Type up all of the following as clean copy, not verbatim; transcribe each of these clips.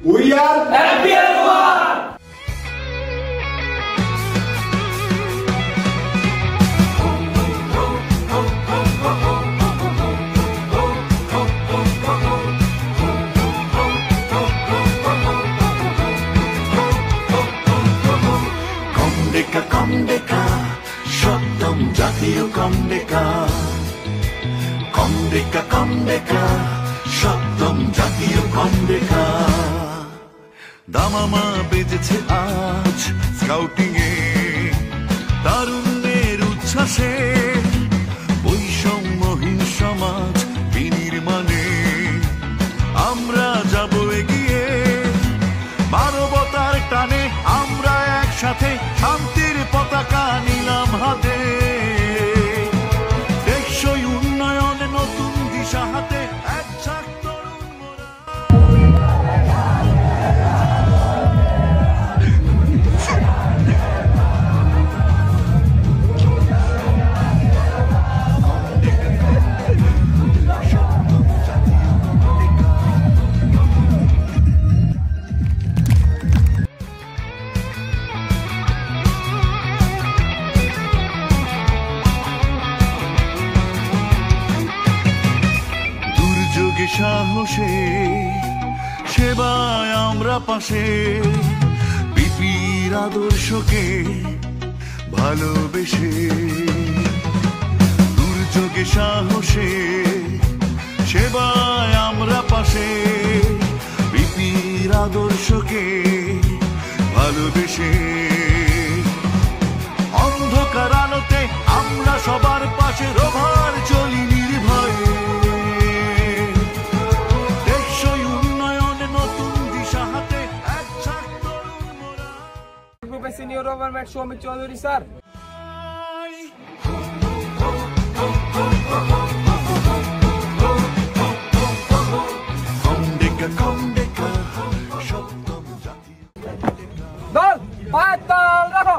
We are happy Alwar. Komdeka, Shottam Jatiyo Komdeka. Komdeka, Shottam Jatiyo Komdeka. দামামা বেজেছে আজ scouting এ, তারুণ্যের উচ্ছ্বাসে, বৈষম্যহীন সমাজ বিনির্মাণে আমরা যাব এগিয়ে। মানবতার টানে আমরা একসাথে শান্তির পতাকা নিলাম হাতে। টেকসই উন্নয়নে নতুন দিশা হাতে, এক ঝাঁক তরুণ মোরা। সাহসে সেবায় আমরা পাশে, বিপির আদর্শকে ভালোবেসে। দুর্যোগে সাহসে সেবায় আমরা পাশে, বিপির আদর্শকে ভালোবেসে। অন্ধকার আলোতে আমরা সবার পাশে রোভার চলি নির্ভয়ে। Senior Government Shomik Chaudhary sir. Dal, patal, rakho.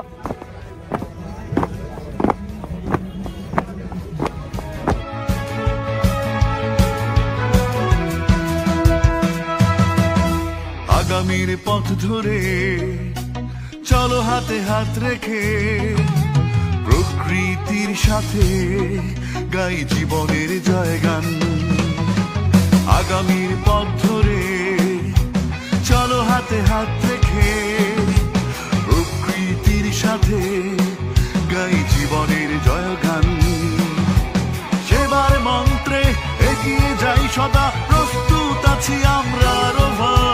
আগামীর পথ ধরে চলো হাতে হাত রেখে, প্রকৃতির সাথে গাই জীবনের জয়গান। আগামীর পথ ধরে চলো হাতে হাত রেখে, প্রকৃতির সাথে গাই জীবনের জয়গান। সেবার মন্ত্রে এগিয়ে যাই সদা, প্রস্তুত আছি আমরা রোভার।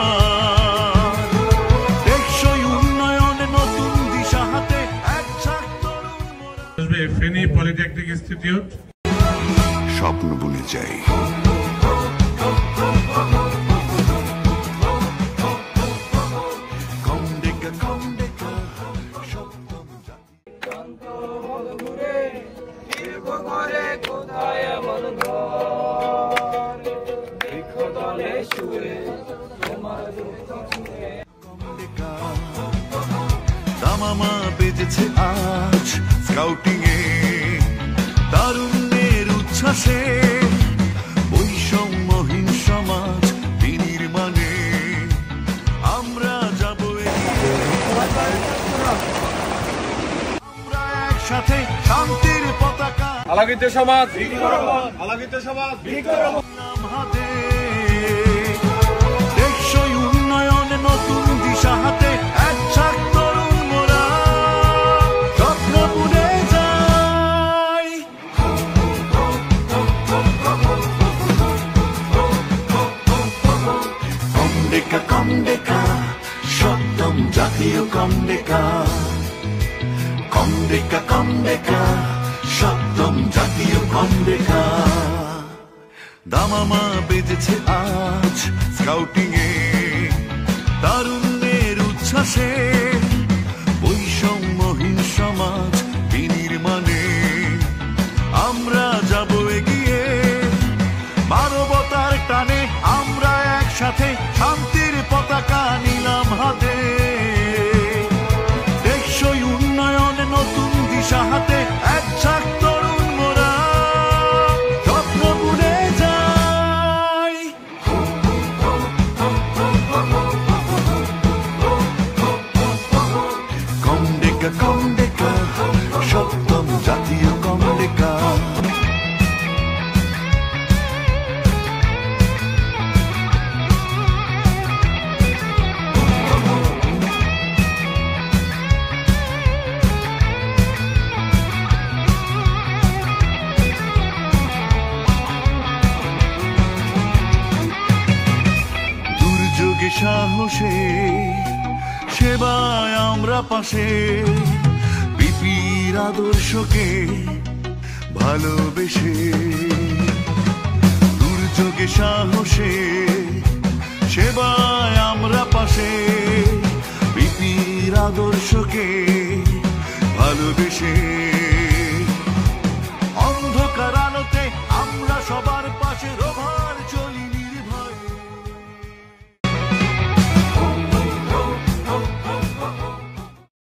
ফেনী পলিটেকনিক ইনস্টিটিউট স্বপ্ন বুনে যাই। দামামা বেজেছে আজ স্কাউটিং এ, তারুণ্যের উচ্ছ্বাসে, বৈষম্যহীন সমাজ বিনির্মাণে আমরা যাব আমরা একসাথে শান্তির পতাকা। আলোকিত সমাজ, আলোকিত সমাজ হাতে, টেকসই উন্নয়নে নতুন দিশা হাতে, এক ঝাঁক তরুণ মোরা স্বপ্ন বুনে যাই। কমডেকা, সপ্তম জাতীয় কমডেকা। কমডেকা, সপ্তম জাতীয় কমডেকা। দামামা বেজেছে আজ স্কাউটিং এ, তারুণ্যের উচ্ছ্বাসে, বৈষম্যহীন সমাজ বিনির্মাণে আমরা যাব এগিয়ে। মানবতার টানে আমরা একসাথে শান্তির পতাকা নিলাম হাতে। টেকসই উন্নয়নে নতুন দিশা হাতে, এক ঝাঁক তরুণ মোরা স্বপ্ন বুনে যাই। জাতীয় কমলেকা। দুর্যোগে সাহসে সেবায় আমরা পাশে, বিপির আদর্শকে ভালোবেসে। দুর্যোগে সাহসে সেবায় আমরা পাশে, বিপির আদর্শকে ভালোবেসে।